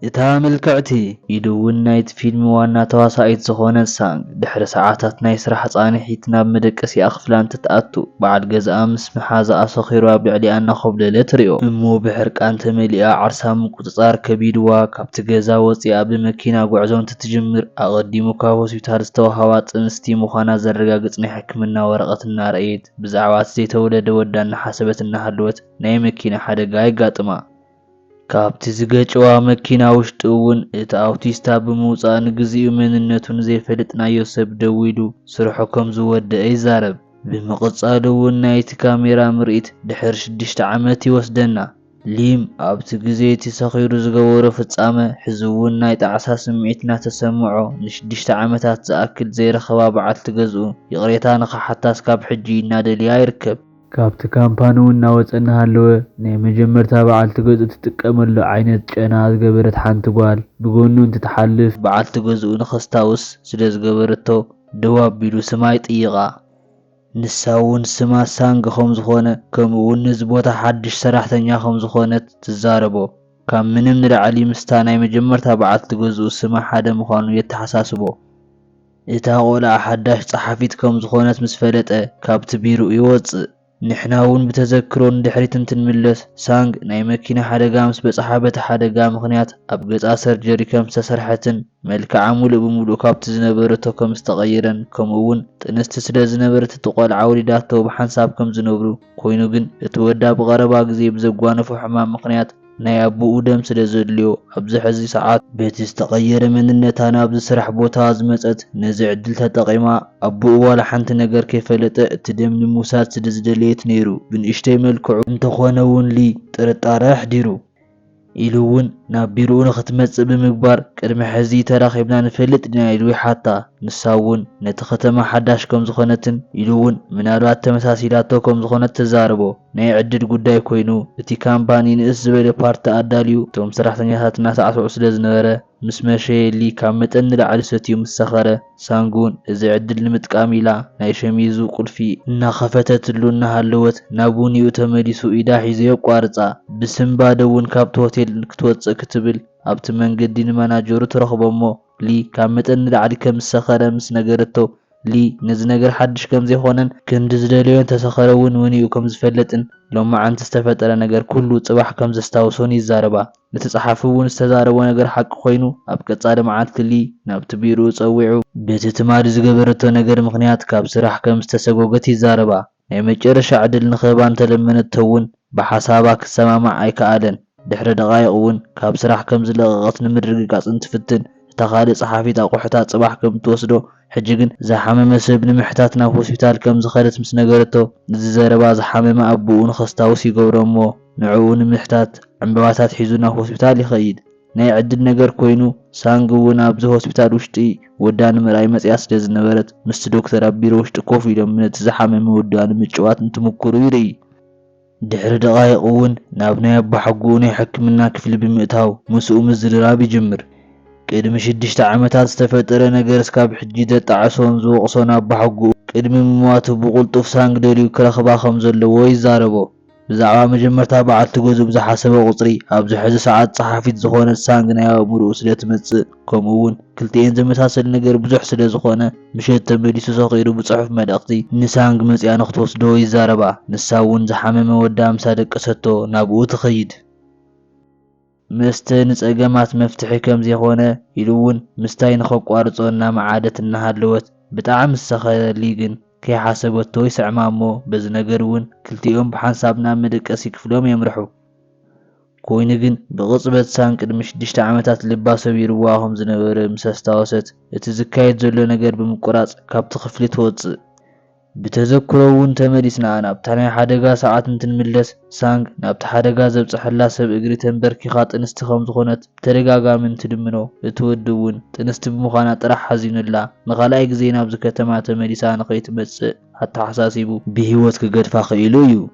إتا ملكعتي يدون نايت فيلم وانا تواسايت زخونة سانج دحر ساعاتات ناي سرح صانحيت ناب مدقسي أخفلان تتأتو بعد جزء أمس محازة أسخيروا بعلي أنا خبل لتريو مو بحرك أنت مليئة عرسا مقتصار كبير وكابت جزا وصي قبل مكينة قعزون تتجمر أقدمو كاوس يتهرستو هوات انستي مخانا زرقاقتني حكمنا ورقة النار ايد بزعوات زي تولد ودان حسبة النهلوت ناي مكينة حدا قاي قاتما كابت زغچوا مكينا وشط እውን እቲ አውቲስታ ብምውፃእ ንግዚኡ መንነቱን ዘይፈልጥናዮ ሰብ ደዊሉ ስርሑ ከም ዝወደአ ይዛረብ ብምቕጻል እውን ናይቲ ካሜራ ምርኢት ድሕር 6 ዓመት ይወስደና ሊም ኣብቲ ግዜ እቲ ሰኺሩ ዝገበሮ ፍጻመ ሕዚ እውን ናይ ጣዕሳ ስምዒት እናተሰምዖ ን6 ዓመታት ዝኣክል ዘይረኸባ በዓልቲ ገዝኡ ይቕሬታ ንኽሓታስ ካብ ሕጂ እናደልያ ይርከብ كابت كامبانو ناوصنا هالو ناي مجمرتا بعالت غزو تتقملو عينت ጨና ዝገበረት ሓንቲ ጓል ብጎኑ እንትተሓልፍ بعالت غزو ንኸስታውስ ስለ ዝገበረቶ ደዋብ ቢሉ ስማይ ጥይቃ ንሳውን ስማ ሳንግ ከም ዝኾነ ከምኡውን ንዝቦታ ሓድሽ ሰራሕተኛ ከም ዝኾነት ትዛረቦ ካብ ምንም ንላዕሊ ምስታ ናይ መጀመርታ بعالت غزو ስማ ሓደ ምዃኑ የተሓሳስቦ እታ ቆልዓ ሓዳሽ ጸሓፊት ከም ዝኾነት ምስ ፈለጠ ካብቲ ቢሩ ይወጽእ نحناون بتذكرون دحريت تنملس سانغ ناي مكينة حدقا مس بصحابة حدقا مخنيات أبقى سرجري كم سسرحتن ملك عمول بمولو كابت زنبرتو كم استغيرن كمون تنستسد زنبرت تقال عوريداتو بحنساب كم زنبرو كوينو جن اتودا بغربا غزي بزقوانو فحمام مخنيات ناي أبو دم سلزليو أبز حزي ساعات بيت استغير من النتانا أبز سرح بوتاز مسأت نزع دلتا تقيما أبو ولا حنت نجر كيف لتا تدم لموساد سدزدليت نيرو بن اشتي ملكعو انتخوانون لي ترطارح ديرو إلوون نابيرون ختمت بمقبار كرم حزي تراخبنا نفلت نايلوي حتى نساون نتختم حداش كم زخونتن إلوون من الوات تمساسيلاتو كم زخونت تزاربو ناي عدد قداي كوينو اتي كامباني نزبال بارتا أداليو توم سرحتنياتات ناس عسو عسلز نغره مسمشي اللي كامتن لعلستيو مسخره سانقون ازي عدد لمتكاميلا ناي شميزو قلفي نا خفتت اللون هالوت نابونيو تمديسو إداحي زيو قارصا بسنبا دون كابت هوتيل نكتوص كتبل ابت منقدين مناجورو ترخبمو لي كامتن لعلي كمسخره مس نغرتو لي نز نجر حدش كم زي خونن كم دزدليون تسخرون ونيو كم زفلتن لما عن تستفتر نجر كله صباح كم زستاوسوني الزاربا نتصحفون استزاربو نجر حق خوينو ابقى صادم عادت لي نابت بيرو صويعو بيت تمار زغبرتو نجر مخنيات كاب سراح كم استسغوغت يزاربا اي مجرش عدل نخبان تلمنتون بحسابك سمامع اي كادن دحر دقايقون كاب سراح كم زلغت نمرغاص انتفتن تخالي صحافي تاقوحتا صباح كم توسدو حجيجن زحمم سب نمحتاتنا هوسبيتال كم زخلت مس نغرتو ززربا زحمم ابو نخستاوس يغبرمو نعون محتات عمبواتات حيزونا هوسبيتال يخيد ناي عدد نجر كوينو سانغونا ابز هوسبيتال وشتي ودان مراي مصياس دز نبرت مس دكتور ابيرو وشت كوفي لم نتزحمم ودان مچوات انتمكرو يري دحر دقايقون نابنا بحقوني حكمنا كفل بمئتاو مسؤ مزرراب يجمر قدم 6 ዓመታት ዝተፈጠረ ነገር እስካብ ሕጂ ተጣዕሶን ዝወቕሶን ኣባሕጉ ቅድሚ ምሟቱ ብቁልጡፍ ሳንግ ደልዩ ክረኽባ ከም ዘለዎ ይዛረቦ ብዛዕባ መጀመርታ በዓልቲ ገዙ ብዝሓሰበ ቁፅሪ ኣብዚ ሕዚ ሰዓት ጸሓፊት ዝኾነት ሳንግ ናይ ኣእምሮኡ ስለትመጽእ ከምኡውን ክልቲአን ዝመሳሰል ነገር ብዙሕ ስለ ዝኾነ ምሸት ተመሊሱ ሰኺሩ ብጽሑፍ መልእኽቲ ንሳንግ መጽያ ንኽትወስዶ ይዛረባ ንሳ እውን ዝሓመመ ወዳ ምሳ ደቀሰቶ ናብኡ ትኸይድ مستن صقمات مفتحي كم زيخونه يلون مستاي نخقارصونا معادت النهالوت بطعم السخر ليغن كي حسبتو يسعمامو بز نغرون كلتيهم بحسابنا مدقس يكفلوم يمرحو كوينغن بقصبت سان قدم 6 ዓመታት ልባሰብ ይርዋهم ዝነበረ ምሰስታወሰት እቲ ዝካየድ ዘሎ ነገር ብምቁራጽ ካብቲ ክፍሊ ተወጽእ بتذكرون تمريسنا أنا بتعني حدقة ساعات نتنملس سانغ نابت حدقة زبط حلا سب اقري تنبركي خاط انستخام زخونت ترقاقا من تدمنو اتودون تنستب مخانا ترح حزين الله مغالايك زينا بزكتما تمريسانا قيت متسئ حتى حساسيبو بهيوتك قد فاقيلو يو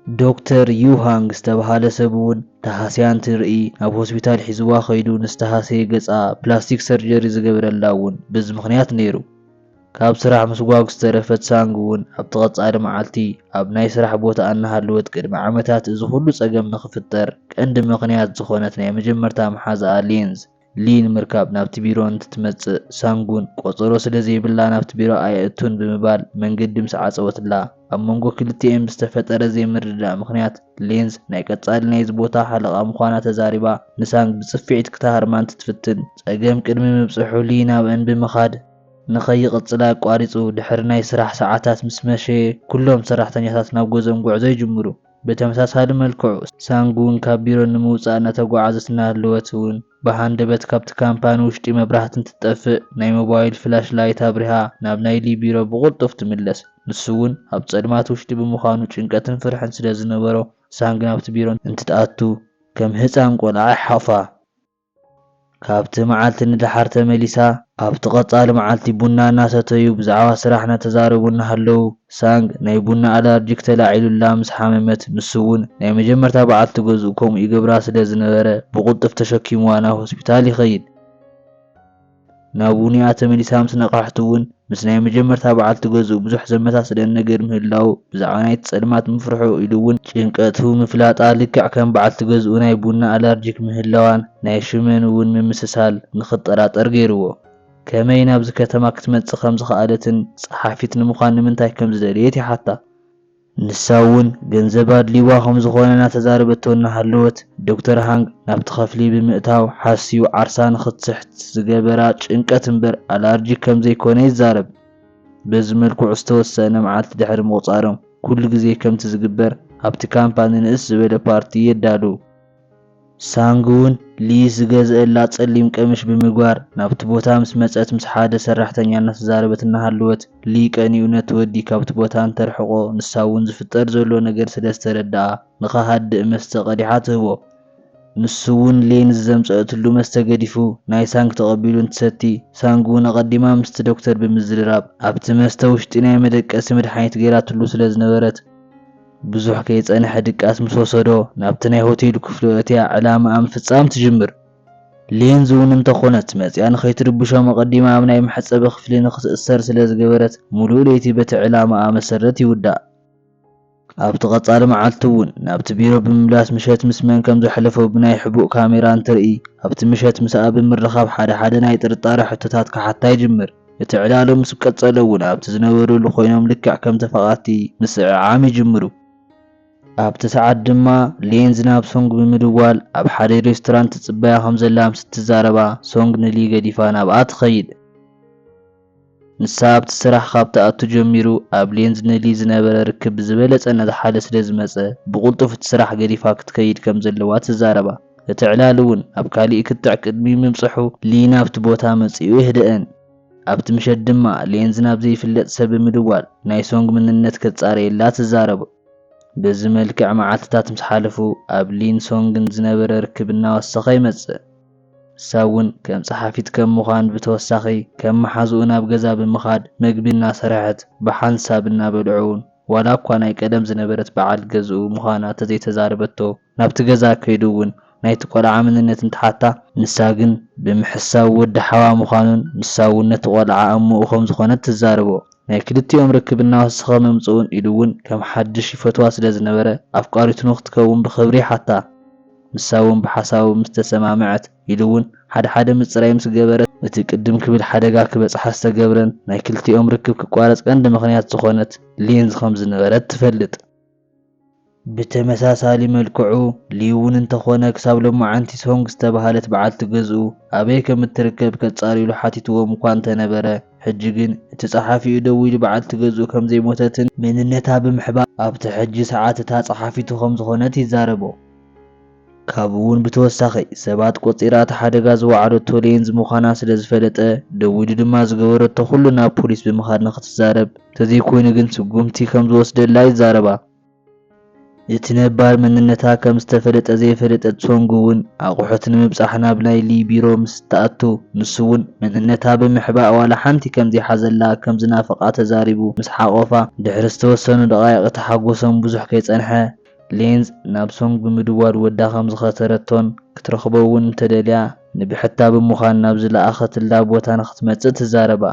دكتور يوهانغ استبحال سبون تحاسيان ترئي اب هوسبيتال حزوا خيدون استحاسي قصا بلاستيك سرجري زقبر اللاون بز مخنيات نيرو ካብ ስራሕ ምስ ጓጉ ዝተረፈት ሳንግ እውን ኣብ ተቐጻሊ መዓልቲ ኣብ ናይ ስራሕ ቦታ እናሃለወት ቅድሚ ዓመታት እዚ ኩሉ ጸገም ንኽፍጠር ቀንዲ ምኽንያት ዝኾነት ናይ መጀመርታ መሓዛኣ ሌንዝ ሊን ምርካብ ናብቲ ቢሮ እንትትመጽእ ሳንጉን ቆጸሮ ስለ ዘይብላ ናብቲ ቢሮ ኣየእቱን ብምባል መንገዲ ምስ ዓፀወትላ ኣብ መንጎ ክልቲአን ብዝተፈጠረ ዘይምርድዳእ ምኽንያት ሌንዝ ናይ ቀጻሊ ናይዚ ቦታ ሓለቓ ምዃና ተዛሪባ ንሳንግ ብጽፊዒት ክተሃርማ እንትትፍትን ጸገም ቅድሚ ምብጽሑ ሊ ናብአን ብምኻድ ንኸይቕጽላ ኣቋሪጹ ድሕሪ ናይ ስራሕ ሰዓታት ምስ መሸ ኩሎም ሰራሕተኛታት ናብ ገዝኦም ጉዕዞ ይጅምሩ። በተመሳሳሊ መልክዑ ሳንጉን ካብ ቢሮ ንምውጻእ እናተጓዓዘት እናሃለወት እውን ብሃንደበት ካብቲ ካምፓኒ ውሽጢ መብራህቲ እንትትጠፍእ ናይ ሞባይል ፍላሽ ላይት አብሪሃ ናብ ናይ ሊ ቢሮ ብቁልጡፍ ትምለስ። ንሱ እውን ኣብ ጸልማት ውሽጢ ብምዃኑ ጭንቀትን ፍርሕን ስለ ዝነበሮ ሳንግ ናብቲ ቢሮ እንትትኣቱ ከም ህፃን ቆልዓ ይሓፋ። ካብቲ መዓልቲ ንድሓር ተመሊሳ ኣብቲ ቀጻሊ መዓልቲ ቡና እናሰተዩ ብዛዕባ ስራሕ እናተዛረቡ እናሃለዉ ሳንግ ናይ ቡና ኣላርጂክ ተላዒሉላ ምስ ሓመመት ንሱ እውን ናይ መጀመርታ በዓልቲ ገዝኡ ከምኡ ይገብራ ስለ ዝነበረ ብቁልጡፍ ተሸኪምዋ ናብ ሆስፒታል ይኸይድ። ናብ ቡንያ ተመሊሳ ምስ ነቃሕቱ እውን ምስ ናይ መጀመርታ በዓልቲ ገዝኡ ብዙሕ ዘመሳሰለን ነገር ምህላው ብዛዕባ ናይ ጸልማት ምፍርሑ ኢሉ እውን ጭንቀቱ ምፍላጣ ልክዕ ከም በዓልቲ ገዝኡ ናይ ቡና ኣላርጂክ ምህላዋን ናይ ሽመን እውን ምምስሳል ንኽጠራጠር ገይርዎ። ከመይ ናብዚ ከተማ ክትመጽእ ከም ዝኽኣለትን ጸሓፊት ንምዃን ንምንታይ ከም ዝደልየት ይሓታ። ንሳ እውን ገንዘብ ኣድልይዋ ከም ዝኾነ እናተዛረበቶ እናሃለወት ዶክተር ሃንግ ናብቲ ኸፍሊ ብምእታው ሓስዩ ዓርሳ ንኽትስሕት ዝገበራ ጭንቀት እምበር ኣላርጂክ ከም ዘይኮነ ይዛረብ። በዚ መልክዑ ዝተወሰነ መዓልቲ ድሕሪ ምቑጻሮም ኩሉ ግዜ ከምቲ ዝግበር ኣብቲ ካምፓኒ ንእስ ዝበለ ፓርቲ የዳልዉ። ሳንግ እውን ሊ ዝገዝአላ ጸሊም ቀምሽ ብምግባር ናብቲ ቦታ ምስ መጸት ምስ ሓደ ሰራሕተኛ እናተዛረበት እናሃለወት ሊ ቀኒኡ ነቲ ወዲ ካብቲ ቦታ እንተርሕቆ ንሳ እውን ዝፍጠር ዘሎ ነገር ስለ ዝተረድኣ ንኸሃድእ መስተ ቀዲሓ ትህቦ። ንሱ እውን ሌንዝ ዘምጽአትሉ መስተ ገዲፉ ናይ ሳንግ ተቐቢሉ እንትሰቲ ሳንግ እውን ኣቐዲማ ምስቲ ዶክተር ብምዝርራብ ኣብቲ መስተ ውሽጢ ናይ መደቀሲ መድሓኒት ገይራትሉ ስለ ዝነበረት ብዙሕ ከይጸንሐ ድቃስ ምስ ወሰዶ ናብቲ ናይ ሆቴሉ ክፍሊ እትያ ዕላማኣ ምፍጻም ትጅምር። ሌንዝ እውን እንተኾነት መጽያ ንኸይትርብሾም ኣቐዲማ ኣብ ናይ መሕጸቢ ክፍሊ ንኽትእሰር ስለ ዝገበረት ሙሉእ ለይቲ በቲ ዕላማኣ መሰረት ይውዳእ። ኣብቲ ቀጻሊ መዓልቲ እውን ናብቲ ቢሮ ብምምላስ ምሸት ምስ መን ከም ዘሕለፈ ብናይ ሕቡእ ካሜራ እንትርኢ ኣብቲ ምሸት ምስኣ ብምርኻብ ሓደ ናይ ጥርጣረ ሕቶታት ክሓታ ይጅምር። እቲ ዕላሎ ምስ ቀጸለ እውን ኣብቲ ዝነበሩሉ ኮይኖም ልክዕ ከም ተፈቓቲ ምስዕዓም ይጅምሩ። ኣብቲ ሰዓት ድማ ሌንዝ ናብ ሶንግ ብምድዋል ኣብ ሓደ ሬስቶራንት ጽባያ ከም ዘላ ምስ ትዛረባ ሶንግ ንሊ ገዲፋ ናብኣ ትኸይድ። ንሳ ኣብቲ ስራሕ ካብ ተኣቱ ጀሚሩ ኣብ ሌንዝ ንሊ ዝነበረ ርክብ ዝበለጸ እናዝሓለ ስለ ዝመጸ ብቁልጡፍ እቲ ስራሕ ገዲፋ ክትከይድ ከም ዘለዋ ትዛረባ። እቲ ዕላል እውን ኣብ ካሊእ ክትዕ ቅድሚ ምምጽሑ ሊ ናብቲ ቦታ መጺኡ ይህድአን። ኣብቲ ምሸት ድማ ሌንዝ ናብ ዘይፍለጥ ሰብ ብምድዋል ናይ ሶንግ ምንነት ከጻረየላ ትዛረቦ። በዚ መልክዕ መዓልትታት ምስ ሓለፉ ኣብ ሊን ሶንግን ዝነበረ ርክብ እናወሰኸ ይመጽእ። እሳ እውን ከም ጸሓፊት ከም ምዃን ብተወሳኺ ከም መሓዝኡ ናብ ገዛ ብምኻድ ምግቢ እናሰርሐት ብሓንሳብ እናበልዑን ዋላ እኳ ናይ ቀደም ዝነበረት በዓል ገዝኡ ምዃና ተዘይተዛረበቶ ናብቲ ገዛ ከይዱ እውን ናይቲ ቆልዓ ምንነት እንትሓታ ንሳ ግን ብምሕሳብ ወዲ ሓዋ ምዃኑን ንሳ እውን ነቲ ቆልዓ እሙኡ ከም ዝኾነት ትዛረቦ። ናይ ክልቲኦም ርክብ እናወሰኸ መምጽኡን ኢሉ እውን ከም ሓድሽ ይፈትዋ ስለ ዝነበረ ኣፍቃሪቱ ንኽትከውን ብኽብሪ ሓታ። ንሳ እውን ብሓሳቡ ምስ ተሰማምዐት ኢሉ እውን ሓደ ምጽራይ ምስ ገበረት እቲ ቅድም ክብል ሓደጋ ክበጽሓ ዝተገብረን ናይ ክልቲኦም ርክብ ክቋረጽ ቀንዲ ምኽንያት ዝኾነት ሌንዝ ከም ዝነበረት ትፈልጥ። ብተመሳሳሊ መልክዑ ሊ እውን እንተኾነ ክሳብ ሎማዓንቲ ሶንግ ዝተባህለት በዓልቲ ገዝኡ ኣበይ ከም እትርከብ ከጻሪሉ ሓቲትዎም እኳ እንተነበረ ሕጂ ግን እቲ ጸሓፊኡ ደው ኢሉ በዓልቲ ገዝኡ ከም ዘይሞተትን መንነታ ብምሕባር ኣብቲ ሕጂ ሰዓት እታ ጸሓፊቱ ከም ዝኾነት ይዛረቦ። ካብኡ እውን ብተወሳኺ ሰባት ቆጺራ እቲ ሓደጋ ዝወዓለቶ ሌንዝ ምዃና ስለ ዝፈለጠ ደው ኢሉ ድማ ዝገበረቶ ኩሉ ናብ ፖሊስ ብምኻድ ንኽትዛረብ ተዘይኮይኑ ግን ስጉምቲ ከም ዝወስደላ ይዛረባ። እቲ ነባር መንነታ ከም ዝተፈለጠ ዘይፈለጠት ሶንግ እውን ኣቑሑት ንምብጻሕ ናብ ናይ ሊ ቢሮ ምስ ተኣቱ ንሱ እውን መንነታ ብምሕባእ ዋላ ሓንቲ ከም ዘይሓዘላ ከም ዝናፈቓ ተዛሪቡ ምስ ሓቖፋ ድሕሪ ዝተወሰኑ ደቓይቕ ተሓጎሶም ብዙሕ ከይጸንሐ ሌንዝ ናብ ሶንግ ብምድዋል ወዳ ከም ዝኸተረቶን ክትረኽቦ እውን እንተደልያ ንብሕታ ብምዃን ናብ ዝለኣኸትላ ቦታ ንኽትመጽእ ትዛረባ።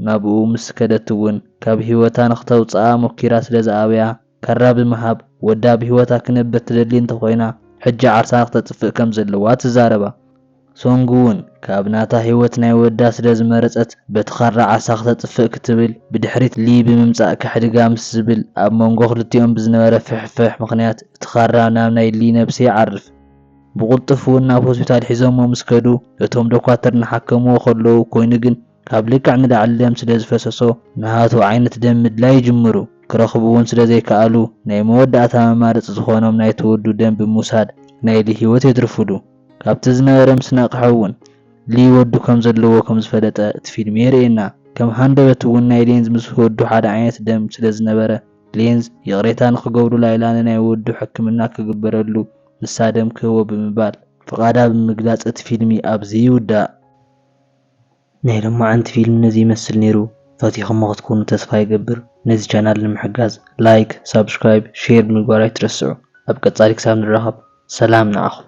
ናብኡ ምስ ከደት እውን ካብ ህይወታ ንኽተውፅኣ ሞኪራ ስለ ዝኣበያ ካራ ብምሃብ ወዳ ብህይወታ ክነብር ትደሊ እንተኾይና ሕጂ ዓርሳ ንኽተጥፍእ ከም ዘለዋ ትዛረባ። ሶንግ እውን ካብ ናታ ህይወት ናይ ወዳ ስለ ዝመረፀት በቲ ካራ ዓርሳ ክተጥፍእ ክትብል ብድሕሪት ሊ ብምምጻእ ክሕድጋ ምስ ዝብል ኣብ መንጎ ክልቲኦም ብዝነበረ ፍሕፍሕ ምኽንያት እቲ ካራ ናብ ናይ ሊ ነብሲ ይዓርፍ። ብቁልጡፍ እውን ናብ ሆስፒታል ሒዞሞ ምስ ከዱ እቶም ዶኳተር ንሓከምዎ ከለዉ ኮይኑ ግን ካብ ልክዕ ንላዕሊ ደም ስለ ዝፈሰሶ ናሃቱ ዓይነት ደም ምድላይ ይጅምሩ። ክረኽቡ እውን ስለ ዘይከኣሉ ናይ መወዳእታ መማረፂ ዝኾኖም ናይ ተወዱ ደም ብምውሳድ ናይ ሊ ህይወት የትርፍሉ። ካብቲ ዝነበረ ምስ ነቕሐ እውን ሊ ወዱ ከም ዘለዎ ከም ዝፈለጠ እቲ ፊልም የርእየና። ከም ሃንደበት እውን ናይ ሌንዝ ምስ ወዱ ሓደ ዓይነት ደም ስለ ዝነበረ ሌንዝ ይቕሬታ ንኽገብሩ ላይላ ንናይ ወዱ ሕክምና ክግበረሉ ንሳ ደም ክህቦ ብምባል ፍቓዳ ብምግላጽ እቲ ፊልሚ ኣብዚ ይውዳእ። ናይ ሎማዓንቲ ፊልም ነዚ ይመስል ነይሩ። ፈቲኹም ክትኮኑ ተስፋ ይገብር። ነዚ ቻናል ንምሕጋዝ ላይክ፣ ሳብስክራይብ፣ ሼር ምግባር ኣይትረስዑ። ኣብ ቀጻሊ ክሳብ ንራኸብ ሰላም ንዓኹም።